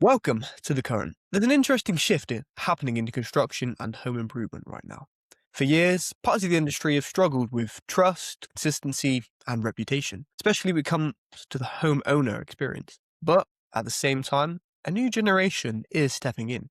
Welcome to The Current. There's an interesting shift happening in construction and home improvement right now. For years, parts of the industry have struggled with trust, consistency, and reputation, especially when it comes to the homeowner experience. But at the same time, a new generation is stepping in.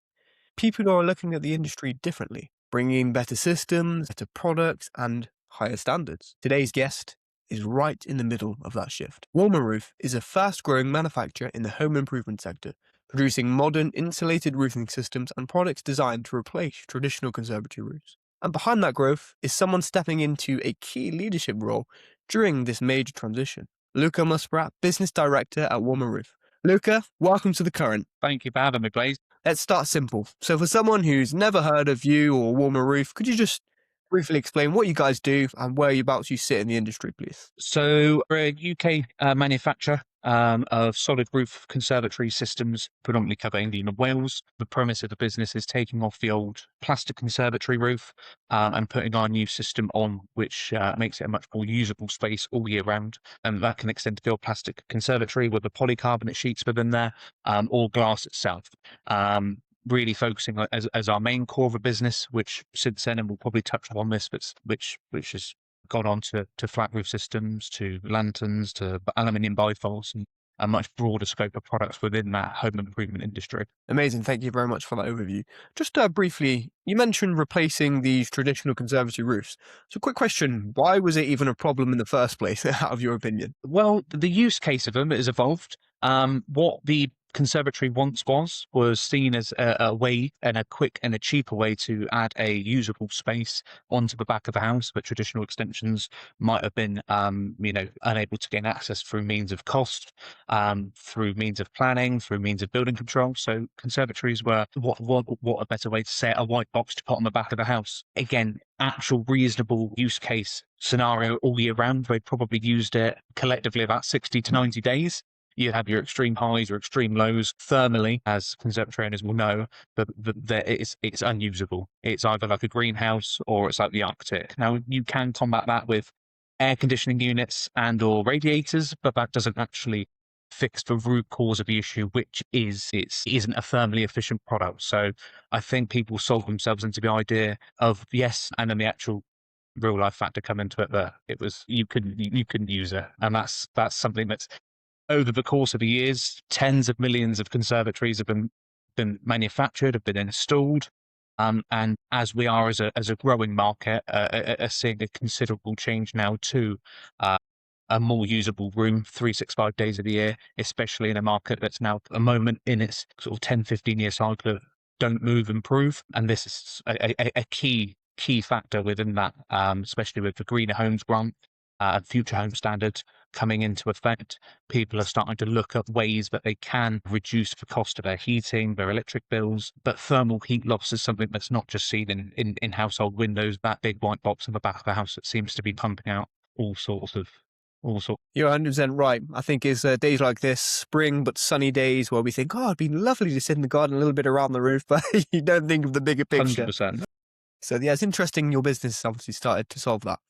People are looking at the industry differently, bringing better systems, better products, and higher standards. Today's guest is right in the middle of that shift. Warmer Roof is a fast-growing manufacturer in the home improvement sector, producing modern insulated roofing systems and products designed to replace traditional conservatory roofs. And behind that growth is someone stepping into a key leadership role during this major transition. Luca Muspratt, Business Director at Warmer Roof. Luca, welcome to The Current. Thank you for having me, Blaze. Let's start simple. So for someone who's never heard of you or Warmer Roof, could you just briefly explain what you guys do and whereabouts you sit in the industry, please? So we're a UK manufacturer of solid roof conservatory systems, predominantly cover England and Wales. The premise of the business is taking off the old plastic conservatory roof and putting our new system on, which makes it a much more usable space all year round. And that can extend to the old plastic conservatory with the polycarbonate sheets within there or glass itself. Really focusing on as our main core of a business, which since then, and we'll probably touch on this, but which has gone on to flat roof systems, to lanterns, to aluminium bifolds, and a much broader scope of products within that home improvement industry. Amazing. Thank you very much for that overview. Just briefly, you mentioned replacing these traditional conservatory roofs. So quick question, why was it even a problem in the first place, out of your opinion? Well, the use case of them has evolved. What the conservatory once was seen as a way and a quick and a cheaper way to add a usable space onto the back of a house, but traditional extensions might have been, unable to gain access through means of cost, through means of planning, through means of building control. So conservatories were what a better way to say it, a white box to put on the back of the house. Again, actual reasonable use case scenario all year round. They probably used it collectively about 60 to 90 days. You have your extreme highs or extreme lows thermally, as conservatory owners will know, but it's unusable. It's either like a greenhouse or it's like the Arctic. Now, you can combat that with air conditioning units and or radiators, but that doesn't actually fix the root cause of the issue, which is it isn't a thermally efficient product. So I think people sold themselves into the idea of yes, and then the actual real life factor come into it that it was you couldn't use it, and that's something that's over the course of the years, tens of millions of conservatories have been manufactured, have been installed, and as we are as a growing market, are seeing a considerable change now to a more usable room 365 days of the year, especially in a market that's now at the moment in its sort of 10-15 year cycle of don't move, improve, and this is a key factor within that, especially with the Greener Homes Grant. Future home standard coming into effect, people are starting to look at ways that they can reduce the cost of their heating, their electric bills. But thermal heat loss is something that's not just seen in household windows, that big white box on the back of the house that seems to be pumping out all sorts. You're 100% right. I think it's days like this, spring but sunny days, where we think, oh, it'd be lovely to sit in the garden a little bit around the roof, but you don't think of the bigger picture. 100%. So yeah, it's interesting your business obviously started to solve that.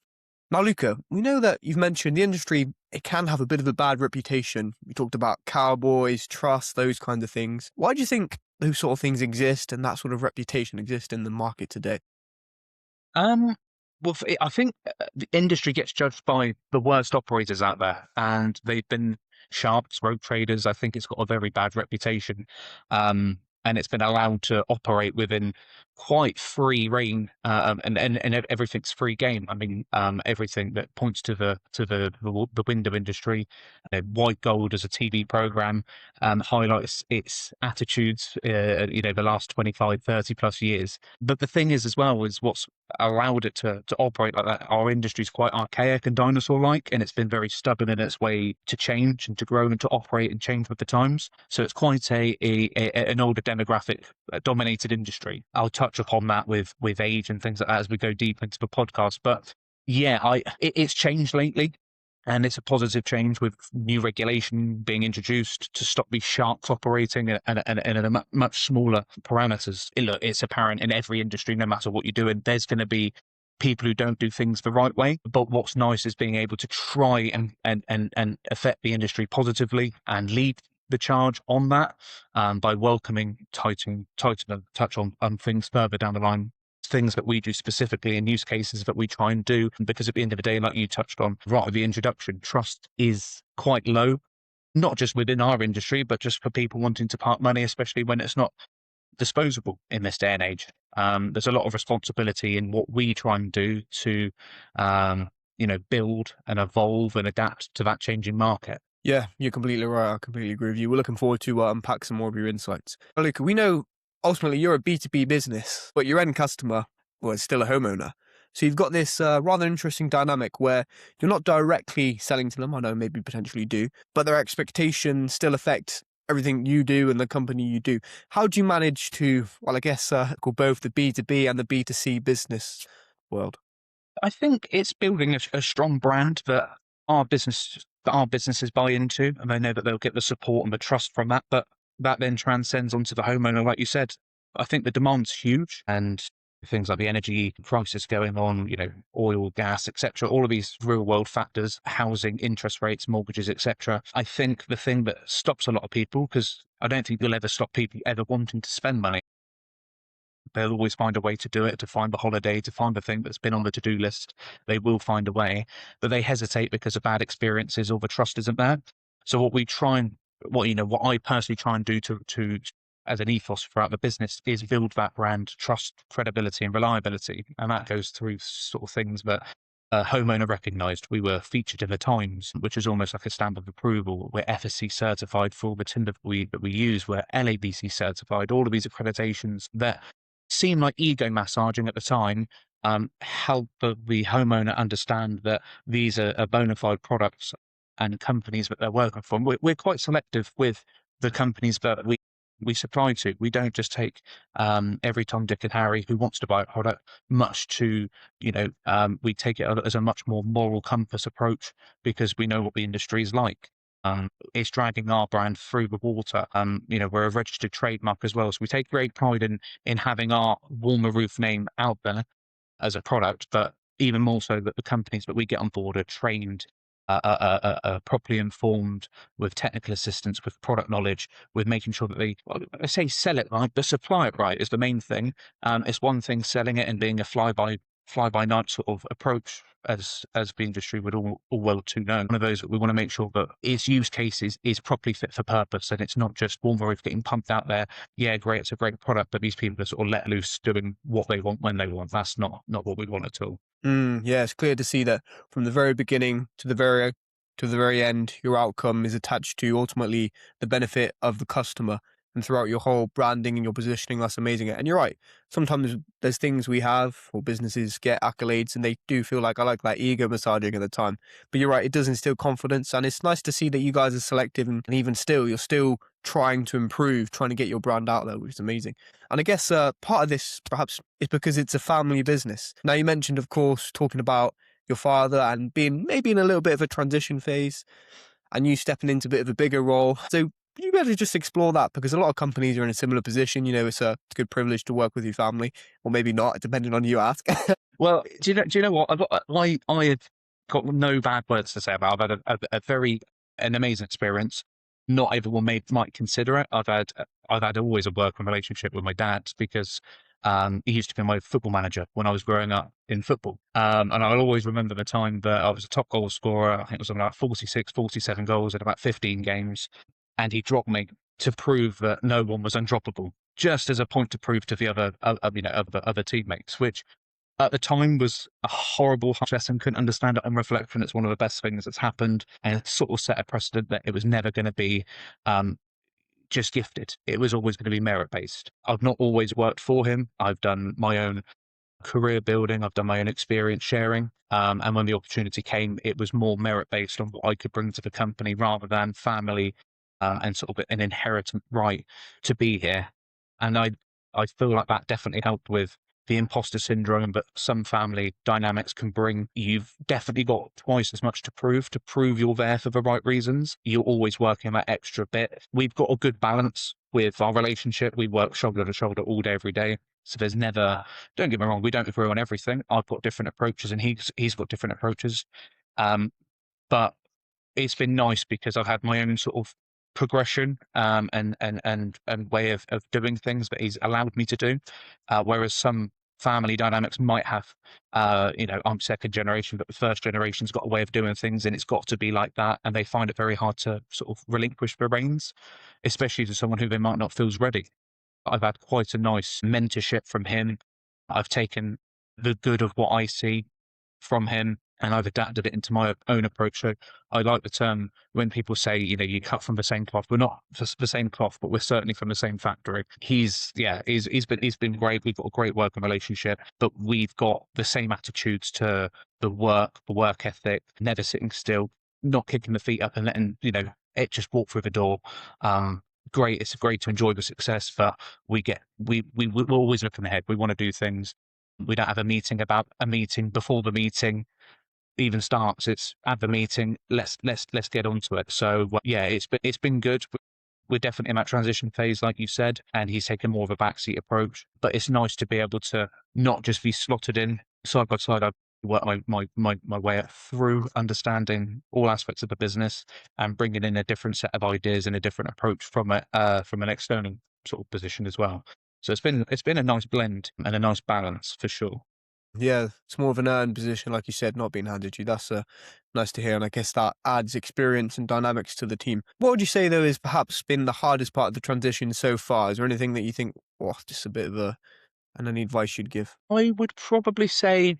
Now, Luca, we know that you've mentioned the industry, it can have a bit of a bad reputation. We talked about cowboys, trust, those kinds of things. Why do you think those sort of things exist and that sort of reputation exists in the market today? Well, I think the industry gets judged by the worst operators out there, and they've been sharps, rogue traders. I think it's got a very bad reputation, and it's been allowed to operate within quite free reign, and everything's free game. I mean, everything that points to the window industry, White Gold as a TV program, highlights its attitudes, the last 25, 30 plus years. But the thing is, as well, is what's allowed it to operate like that. Our industry is quite archaic and dinosaur-like, and it's been very stubborn in its way to change and to grow and to operate and change with the times. So it's quite an older demographic dominated industry. I'll touch upon that with age and things like that as we go deep into the podcast. But yeah, it's changed lately. And it's a positive change with new regulation being introduced to stop these sharks operating and in a much smaller parameters. Look, it's apparent in every industry, no matter what you're doing, there's going to be people who don't do things the right way. But what's nice is being able to try and affect the industry positively and lead the charge on that by welcoming Titan and touch on things further down the line, things that we do specifically in use cases that we try and do. Because at the end of the day, like you touched on right at the introduction, trust is quite low, not just within our industry, but just for people wanting to park money, especially when it's not disposable in this day and age. There's a lot of responsibility in what we try and do to, build and evolve and adapt to that changing market. Yeah, you're completely right. I completely agree with you. We're looking forward to unpack some more of your insights. Well, Luca, we know ultimately you're a B2B business, but your end customer is still a homeowner. So you've got this rather interesting dynamic where you're not directly selling to them. I know maybe potentially do, but their expectations still affect everything you do and the company you do. How do you manage to, well, I guess, call both the B2B and the B2C business world? I think it's building a strong brand our businesses buy into, and they know that they'll get the support and the trust from that. But that then transcends onto the homeowner, like you said. I think the demand's huge, and things like the energy crisis going on, oil, gas, etc. All of these real world factors, housing, interest rates, mortgages, etc. I think the thing that stops a lot of people, because I don't think you'll ever stop people ever wanting to spend money. They'll always find a way to do it, to find the holiday, to find the thing that's been on the to-do list. They will find a way, but they hesitate because of bad experiences or the trust isn't there. So what I personally try and do to as an ethos throughout the business is build that brand, trust, credibility, and reliability. And that goes through sort of things that homeowner recognized. We were featured in the Times, which is almost like a stamp of approval. We're FSC certified for all the timber that we use. We're LABC certified. All of these accreditations that seem like ego massaging at the time, help the homeowner understand that these are bona fide products and companies that they're working for. We're quite selective with the companies that we supply to. We don't just take every Tom, Dick, and Harry who wants to buy a product. We take it as a much more moral compass approach because we know what the industry is like. It's dragging our brand through the water. We're a registered trademark as well, so we take great pride in having our Warmer Roof name out there as a product, but even more so that the companies that we get on board are trained, properly informed, with technical assistance, with product knowledge, with making sure that I say sell it right, but supply it right is the main thing. It's one thing selling it and being a fly by night sort of approach, as the industry would all well too know. One of those that we want to make sure that its use cases is properly fit for purpose, and it's not just Warmer Roof getting pumped out there. Yeah, great, it's a great product, but these people are sort of let loose doing what they want when they want. That's not what we want at all. Yeah, it's clear to see that from the very beginning to the very end, your outcome is attached to ultimately the benefit of the customer. And throughout your whole branding and your positioning, that's amazing. And you're right. Sometimes there's things we have or businesses get accolades and they do feel like I like that ego massaging at the time. But you're right, it does instill confidence. And it's nice to see that you guys are selective and even still, you're still trying to improve, trying to get your brand out there, which is amazing. And I guess part of this perhaps is because it's a family business. Now, you mentioned, of course, talking about your father and being maybe in a little bit of a transition phase and you stepping into a bit of a bigger role. So you better just explore that because a lot of companies are in a similar position. It's a good privilege to work with your family, or maybe not, depending on who you ask. Well, do you know what? I have got no bad words to say about it. I've had an amazing experience. Not everyone might consider it. I've had always a working relationship with my dad because he used to be my football manager when I was growing up in football. And I'll always remember the time that I was a top goal scorer. I think it was about 46, 47 goals in about 15 games. And he dropped me to prove that no one was undroppable, just as a point to prove to the other teammates, which at the time was a horrible lesson. Couldn't understand it on reflection. It's one of the best things that's happened, and it sort of set a precedent that it was never going to be just gifted. It was always going to be merit based. I've not always worked for him. I've done my own career building. I've done my own experience sharing. And when the opportunity came, it was more merit based on what I could bring to the company rather than family and sort of an inherent right to be here. And I feel like that definitely helped with the imposter syndrome that some family dynamics can bring. You've definitely got twice as much to prove you're there for the right reasons. You're always working that extra bit. We've got a good balance with our relationship. We work shoulder to shoulder all day, every day. So there's never, don't get me wrong, we don't agree on everything. I've got different approaches and he's got different approaches. But it's been nice because I've had my own sort of progression and way of doing things that he's allowed me to do, whereas some family dynamics might have, I'm second generation, but the first generation's got a way of doing things and it's got to be like that, and they find it very hard to sort of relinquish the reins, especially to someone who they might not feels ready. I've had quite a nice mentorship from him. I've taken the good of what I see from him and I've adapted it into my own approach. So I like the term when people say, you cut from the same cloth. We're not the same cloth, but we're certainly from the same factory. He's been great. We've got a great working relationship, but we've got the same attitudes to the work ethic, never sitting still, not kicking the feet up and letting, it just walk through the door. Great. It's great to enjoy the success, but we're always looking ahead. We want to do things. We don't have a meeting about a meeting before the meeting even starts. It's at the meeting. Let's get onto it. So yeah, it's been good. We're definitely in that transition phase, like you said, and he's taken more of a backseat approach. But it's nice to be able to not just be slotted in side by side. I work my way through understanding all aspects of the business and bringing in a different set of ideas and a different approach from an external sort of position as well. So it's been a nice blend and a nice balance for sure. Yeah, it's more of an earned position, like you said, not being handed you. That's nice to hear, and I guess that adds experience and dynamics to the team. What would you say, though, is perhaps been the hardest part of the transition so far? Is there anything that you think, oh, just a bit of and any advice you'd give? I would probably say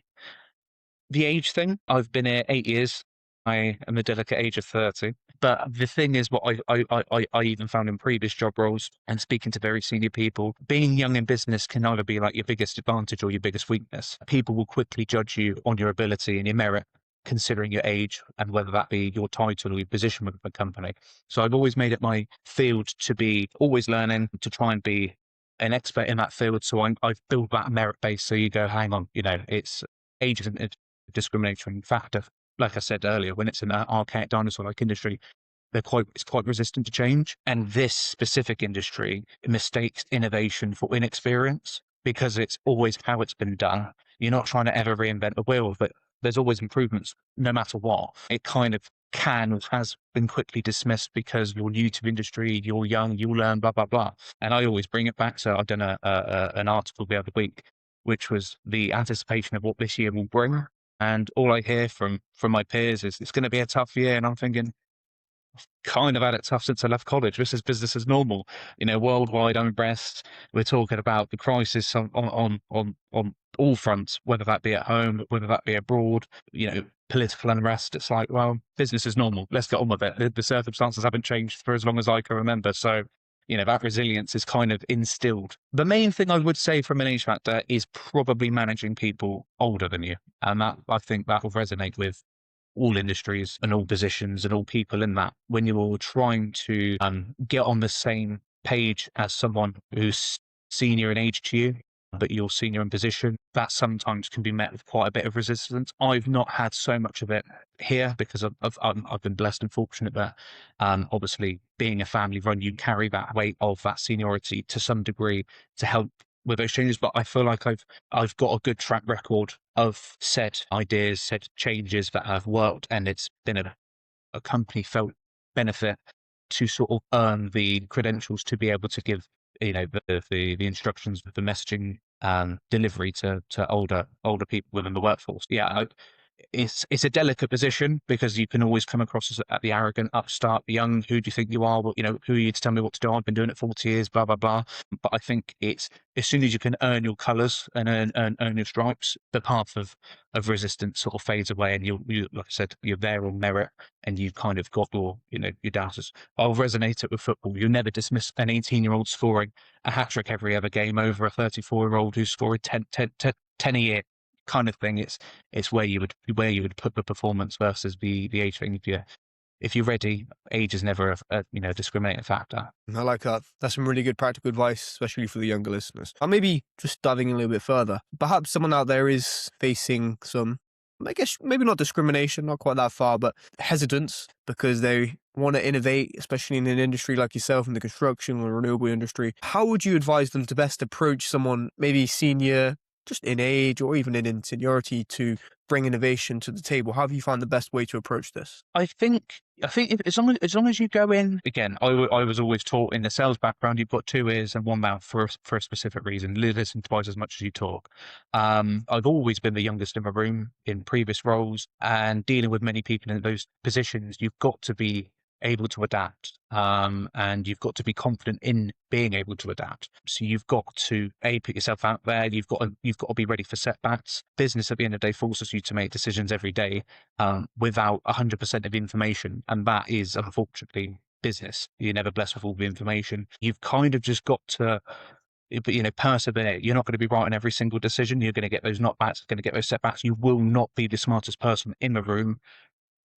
the age thing. I've been here 8 years. I am the delicate age of 30. But the thing is, what I even found in previous job roles and speaking to very senior people, being young in business can either be like your biggest advantage or your biggest weakness. People will quickly judge you on your ability and your merit, considering your age and whether that be your title or your position with the company. So I've always made it my field to be always learning, to try and be an expert in that field. So I've built that merit base. So you go, hang on, it's age isn't a discriminatory factor. Like I said earlier, when it's an archaic dinosaur-like industry, it's quite resistant to change. And this specific industry mistakes innovation for inexperience because it's always how it's been done. You're not trying to ever reinvent the wheel, but there's always improvements no matter what. It kind of has been quickly dismissed because you're new to the industry, you're young, you'll learn, blah, blah, blah. And I always bring it back. So I've done an article the other week, which was the anticipation of what this year will bring. And all I hear from my peers is it's going to be a tough year. And I'm thinking, kind of had it tough since I left college. This is business as normal, worldwide unrest. We're talking about the crisis on all fronts, whether that be at home, whether that be abroad, political unrest. It's like, well, business is normal. Let's get on with it. The circumstances haven't changed for as long as I can remember. So, that resilience is kind of instilled. The main thing I would say from an age factor is probably managing people older than you. And that, I think that will resonate with all industries and all positions and all people in that when you're trying to get on the same page as someone who's senior in age to you, but you're senior in position, that sometimes can be met with quite a bit of resistance. I've not had so much of it here because I've been blessed and fortunate that obviously being a family run, you carry that weight of that seniority to some degree to help with those changes. But I feel like I've got a good track record of said ideas, said changes that have worked, and it's been a company felt benefit to sort of earn the credentials to be able to give the instructions, the messaging delivery to older people within the workforce. Yeah, it's a delicate position because you can always come across as the arrogant upstart, the young. Who do you think you are? Well, who are you to tell me what to do? I've been doing it 40 years, blah blah blah. But I think it's as soon as you can earn your colours and earn your stripes, the path of resistance sort of fades away, and you like I said, you're there on merit, and you've kind of got your doubters. I'll resonate it with football. You never dismiss an 18-year-old scoring a hat trick every other game over a 34-year-old who's scoring 10 a year kind of thing. It's where you would put the performance versus the age thing. If you're ready, age is never a discriminating factor. I like that. That's some really good practical advice, especially for the younger listeners. And maybe just diving in a little bit further, perhaps someone out there is facing some, I guess, maybe not discrimination, not quite that far, but hesitance because they want to innovate, especially in an industry like yourself in the construction or renewable industry. How would you advise them to best approach someone maybe senior, just in age or even in seniority to bring innovation to the table? How have you found the best way to approach this? I think as long as you go in again, I was always taught in the sales background, you've got two ears and one mouth for a specific reason. Listen twice as much as you talk. I've always been the youngest in my room in previous roles, and dealing with many people in those positions, you've got to be able to adapt, and you've got to be confident in being able to adapt. So you've got to put yourself out there. You've got to be ready for setbacks. Business at the end of the day forces you to make decisions every day, without 100% of information. And that is unfortunately business. You're never blessed with all the information. You've kind of just got to, persevere. You're not going to be right on every single decision. You're going to get those knockbacks, going to get those setbacks. You will not be the smartest person in the room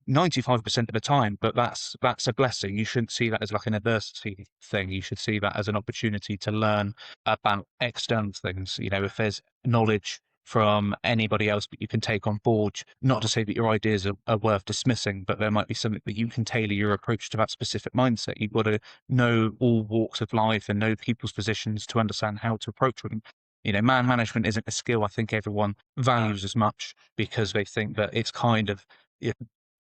95% of the time, but that's a blessing. You shouldn't see that as like an adversity thing. You should see that as an opportunity to learn about external things. If there's knowledge from anybody else that you can take on board, not to say that your ideas are worth dismissing, but there might be something that you can tailor your approach to that specific mindset. You've got to know all walks of life and know people's positions to understand how to approach them. Man management isn't a skill I think everyone values as much, because they think that it's kind of,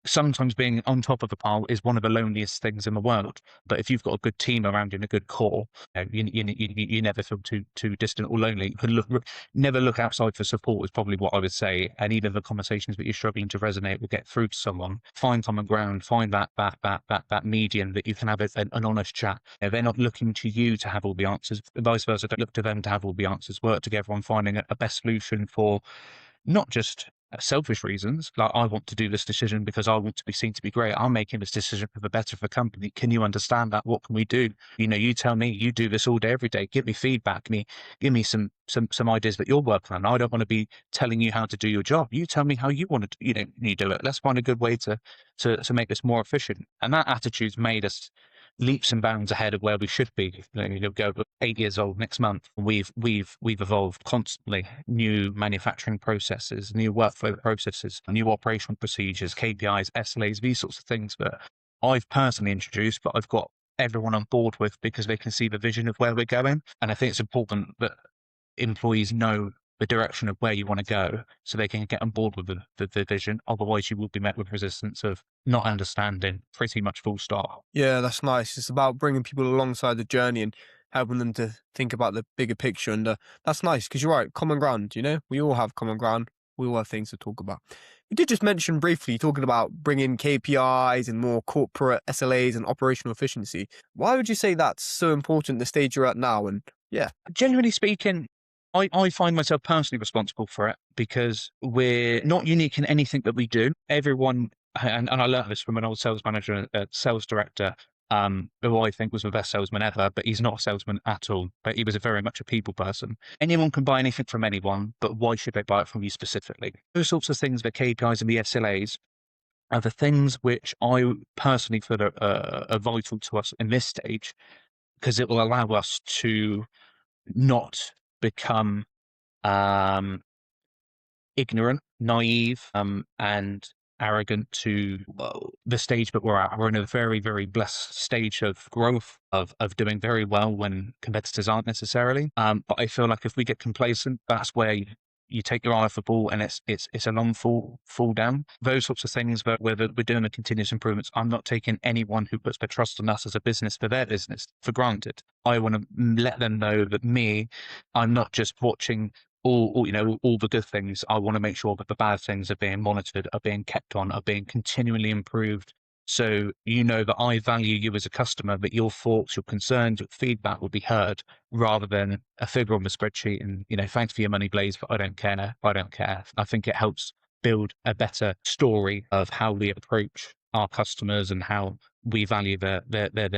sometimes being on top of a pile is one of the loneliest things in the world. But if you've got a good team around you and a good core, you never feel too distant or lonely. You can never look outside for support is probably what I would say. And even the conversations that you're struggling to resonate will get through to someone. Find common ground. Find that medium that you can have an honest chat. They're not looking to you to have all the answers. Vice versa, don't look to them to have all the answers. Work together on finding a best solution for not just selfish reasons, like I want to do this decision because I want to be seen to be great. I'm making this decision for the better of the company. Can you understand that? What can we do? You tell me, you do this all day, every day. Give me feedback. Give me some ideas that you're working on. I don't want to be telling you how to do your job. You tell me how you want to, you do it. Let's find a good way to make this more efficient. And that attitude's made us leaps and bounds ahead of where we should be. You'll go 8 years old next month. We've evolved constantly. New manufacturing processes, new workflow processes, new operational procedures, KPIs, SLAs, these sorts of things that I've personally introduced, but I've got everyone on board with because they can see the vision of where we're going. And I think it's important that employees know the direction of where you want to go so they can get on board with the vision. Otherwise, you will be met with resistance of not understanding, pretty much full stop. Yeah, that's nice. It's about bringing people alongside the journey and helping them to think about the bigger picture. And that's nice because you're right, common ground, we all have common ground. We all have things to talk about. You did just mention briefly talking about bringing KPIs and more corporate SLAs and operational efficiency. Why would you say that's so important, the stage you're at now? And yeah. Generally speaking, I find myself personally responsible for it because we're not unique in anything that we do. Everyone, and I learned this from an old sales manager, sales director, who I think was the best salesman ever, but he's not a salesman at all. But he was very much a people person. Anyone can buy anything from anyone, but why should they buy it from you specifically? Those sorts of things, the KPIs and the SLAs, are the things which I personally feel are vital to us in this stage because it will allow us to not become um, ignorant, naive, and arrogant to the stage that we're at. We're in a very, very blessed stage of growth, of doing very well when competitors aren't necessarily. But I feel like if we get complacent, that's where you take your eye off the ball and it's a long fall down. Those sorts of things that we're doing the continuous improvements. I'm not taking anyone who puts their trust in us as a business for their business for granted. I want to let them know that I'm not just watching all the good things. I want to make sure that the bad things are being monitored, are being kept on, are being continually improved. So that I value you as a customer, that your thoughts, your concerns, your feedback will be heard, rather than a figure on the spreadsheet and thanks for your money, Blaze, but I don't care. I don't care. I think it helps build a better story of how we approach our customers and how we value their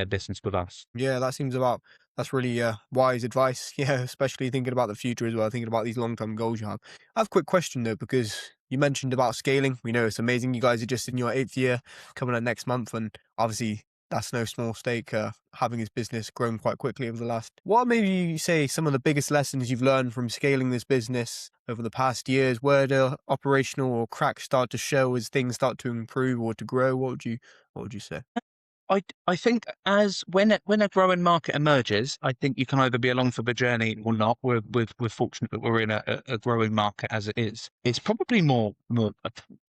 business with us. Yeah, that's really wise advice. Yeah, especially thinking about the future as well, thinking about these long-term goals you have. I have a quick question though, because you mentioned about scaling. We know it's amazing. You guys are just in your 8th year, coming up next month, and obviously that's no small stake. Having his business grown quite quickly over the last. What maybe you say some of the biggest lessons you've learned from scaling this business over the past years? Where the operational or cracks start to show as things start to improve or to grow? What would you say? I think as when a growing market emerges, I think you can either be along for the journey or not. We're fortunate that we're in a growing market as it is. It's probably more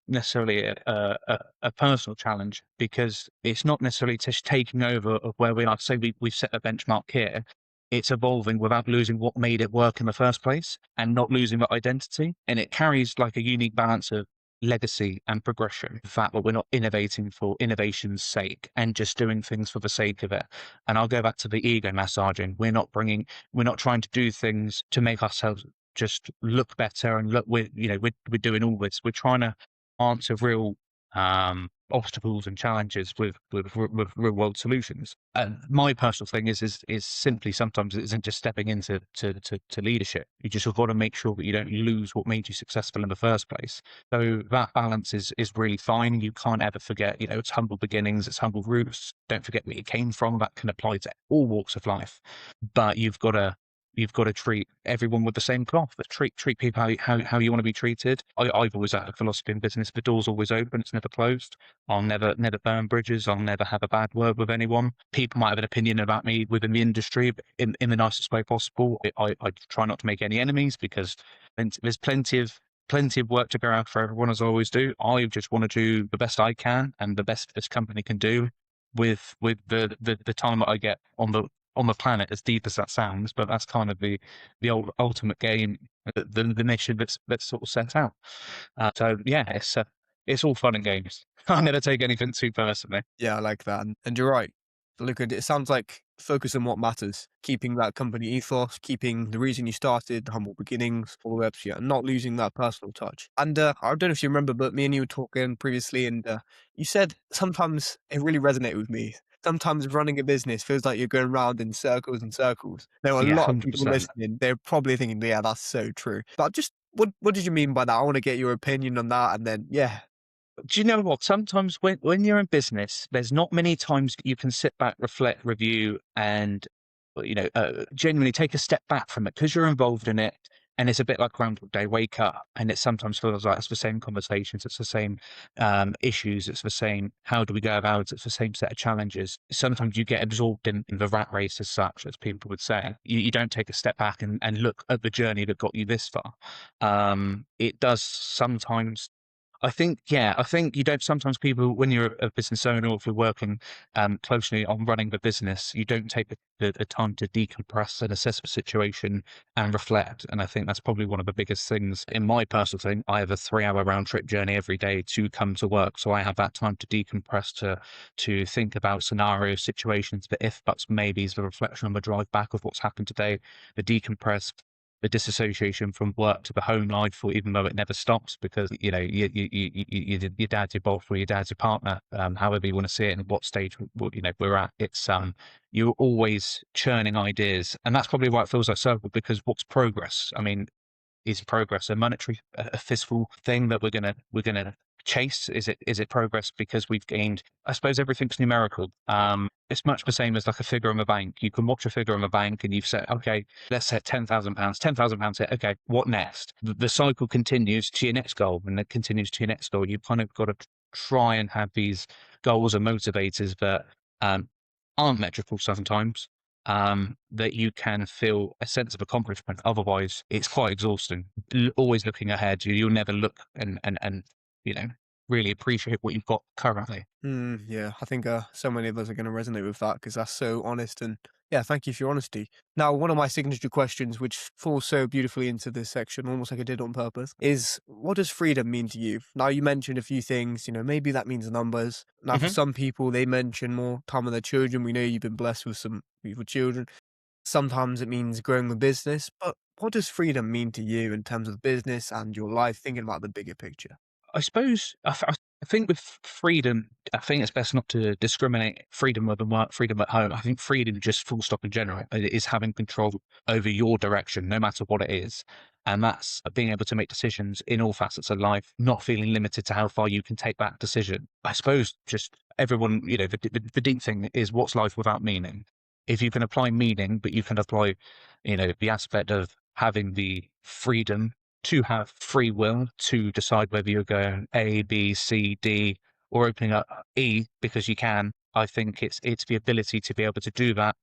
necessarily a personal challenge because it's not necessarily just taking over of where we are. Say we've set a benchmark here. It's evolving without losing what made it work in the first place and not losing that identity. And it carries like a unique balance of legacy and progression. The fact that we're not innovating for innovation's sake and just doing things for the sake of it. And I'll go back to the ego massaging. We're not trying to do things to make ourselves just look better and look, we're doing all this. We're trying to answer real obstacles and challenges with real world solutions. And my personal thing is simply sometimes it isn't just stepping into to leadership. You just got to make sure that you don't lose what made you successful in the first place. So that balance is really fine. You can't ever forget, it's humble beginnings, it's humble roots. Don't forget where you came from. That can apply to all walks of life. But you've got to treat everyone with the same cloth. But treat people how you want to be treated. I've always had a philosophy in business: the door's always open, it's never closed. I'll never burn bridges. I'll never have a bad word with anyone. People might have an opinion about me within the industry, but in the nicest way possible. I try not to make any enemies because there's plenty of work to go out for everyone, as I always do. I just want to do the best I can and the best this company can do with the time that I get on the planet, as deep as that sounds, but that's kind of the ultimate game, the mission that's sort of set out. So yeah, it's all fun and games. I never take anything too personally. Yeah, I like that. And you're right. Look, it sounds like focus on what matters, keeping that company ethos, keeping the reason you started, humble beginnings, all the way up to you, and not losing that personal touch. And I don't know if you remember, but me and you were talking previously, and you said sometimes it really resonated with me. Sometimes running a business feels like you're going round in circles and circles. There are a Yeah, lot of people 100%. listening. They're probably thinking, yeah, that's so true. But just what did you mean by that? I want to get your opinion on that. And then, yeah. Do you know what? Sometimes when you're in business, there's not many times you can sit back, reflect, review, and genuinely take a step back from it because you're involved in it. And it's a bit like Groundhog Day. Wake up, and it sometimes feels like it's the same conversations, it's the same issues, it's the same. How do we go about it? It's the same set of challenges. Sometimes you get absorbed in the rat race, as such, as people would say. You don't take a step back and look at the journey that got you this far. It does sometimes. I think you don't. Sometimes people, when you're a business owner or if you're working closely on running the business, you don't take the time to decompress and assess the situation and reflect. And I think that's probably one of the biggest things in my personal thing. I have a 3 hour round trip journey every day to come to work, so I have that time to decompress, to think about scenarios, situations, the if buts, maybes, the reflection on the drive back of what's happened today, the decompress, the disassociation from work to the home life, or even though it never stops, because your dad's your boss or your dad's your partner, however you want to see it, and what stage we're at. It's you're always churning ideas, and that's probably why it feels like circle. Because what's progress? I mean, is progress a monetary, a fiscal thing that we're gonna chase? Is it progress because we've gained? I suppose everything's numerical. It's much the same as like a figure on the bank. You can watch a figure on the bank and you've said, okay, let's set £10,000. £10,000 hit. Okay, what next? The cycle continues to your next goal, and it continues to your next goal. You've kind of got to try and have these goals and motivators that aren't metrical sometimes, that you can feel a sense of accomplishment. Otherwise, it's quite exhausting. Always looking ahead, you'll never look and you know really appreciate what you've got currently. Yeah, I think so many of us are going to resonate with that because that's so honest. And yeah, thank you for your honesty. Now, one of my signature questions, which falls so beautifully into this section, almost like I did on purpose, is what does freedom mean to you? Now, you mentioned a few things, maybe that means numbers. Now, for hmm some people, they mention more time with their children. We know you've been blessed with some beautiful children. Sometimes it means growing the business, but what does freedom mean to you in terms of business and your life, thinking about the bigger picture? I suppose I think with freedom, I think it's best not to discriminate freedom within work, freedom at home. I think freedom, just full stop in general, it is having control over your direction, no matter what it is. And that's being able to make decisions in all facets of life, not feeling limited to how far you can take that decision. I suppose just everyone, the deep thing is, what's life without meaning? If you can apply meaning, but you can apply, the aspect of having the freedom to have free will to decide whether you're going A, B, C, D, or opening up E because you can, I think it's the ability to be able to do that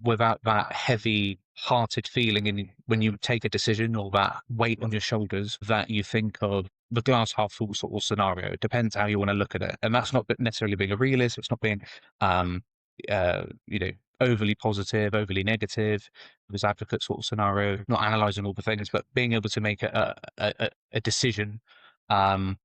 without that heavy-hearted feeling when you take a decision, or that weight on your shoulders, that you think of the glass half full sort of scenario. It depends how you want to look at it, and that's not necessarily being a realist. It's not being um, you know, overly positive, overly negative, this advocate sort of scenario, not analyzing all the things, but being able to make a decision um,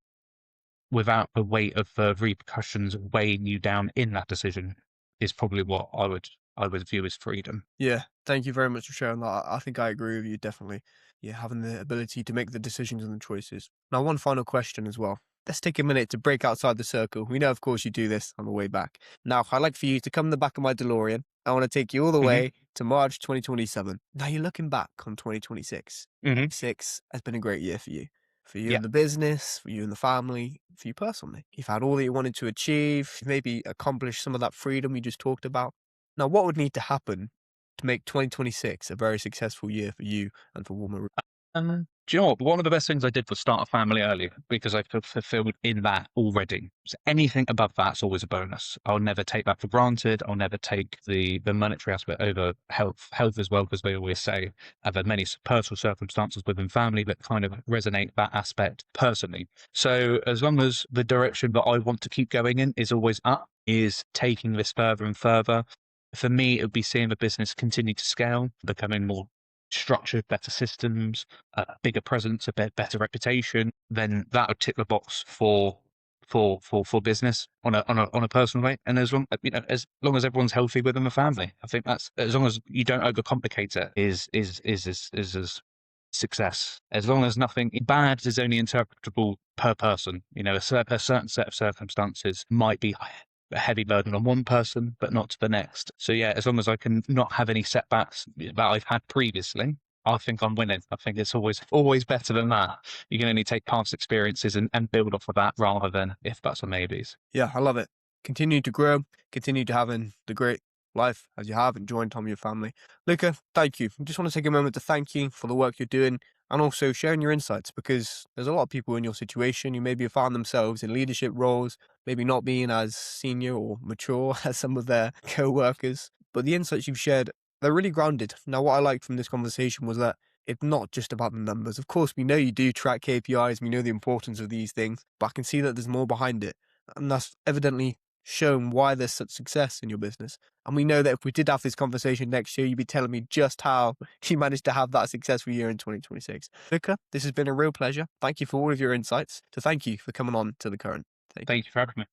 without the weight of the repercussions weighing you down in that decision is probably what I would view as freedom. Yeah, thank you very much for sharing that. I think I agree with you definitely. Yeah, having the ability to make the decisions and the choices. Now, one final question as well. Let's take a minute to break outside the circle. We know, of course, you do this on the way back. Now, I'd like for you to come in the back of my DeLorean. I want to take you all the Hmm. way to March 2027. Now, you're looking back on 2026. Hmm. Six has been a great year for you Yeah. in the business, for you in the family, for you personally. You've had all that you wanted to achieve, maybe accomplished some of that freedom you just talked about. Now, what would need to happen to make 2026 a very successful year for you and for Woman? Do you know what? One of the best things I did was start a family early, because I feel fulfilled in that already. So anything above that's always a bonus. I'll never take that for granted. I'll never take the monetary aspect over health as well, because they always say I've had many personal circumstances within family that kind of resonate that aspect personally. So as long as the direction that I want to keep going in is always up, is taking this further and further. For me, it would be seeing the business continue to scale, becoming more structured, better systems, a bigger presence, a better reputation, then that would tick the box for business on a personal way. And as long as everyone's healthy within the family, I think that's, as long as you don't overcomplicate it, is success. As long as nothing bad is only interpretable per person. A certain set of circumstances might be a heavy burden on one person, but not to the next. So yeah, as long as I can not have any setbacks that I've had previously, I think I'm winning. I think it's always better than that. You can only take past experiences and build off of that, rather than if buts or maybes. Yeah, I love it. Continue to grow, continue to having the great life as you have, enjoying time with your family. Luca, thank you. I just want to take a moment to thank you for the work you're doing and also sharing your insights, because there's a lot of people in your situation who maybe have found themselves in leadership roles, maybe not being as senior or mature as some of their co-workers. But the insights you've shared, they're really grounded. Now, what I liked from this conversation was that it's not just about the numbers. Of course, we know you do track KPIs, we know the importance of these things, but I can see that there's more behind it. And that's evidently shown why there's such success in your business. And we know that if we did have this conversation next year, you'd be telling me just how you managed to have that successful year in 2026. Luca, this has been a real pleasure. Thank you for all of your insights. So thank you for coming on to The Current. Thank you. Thank you for having me.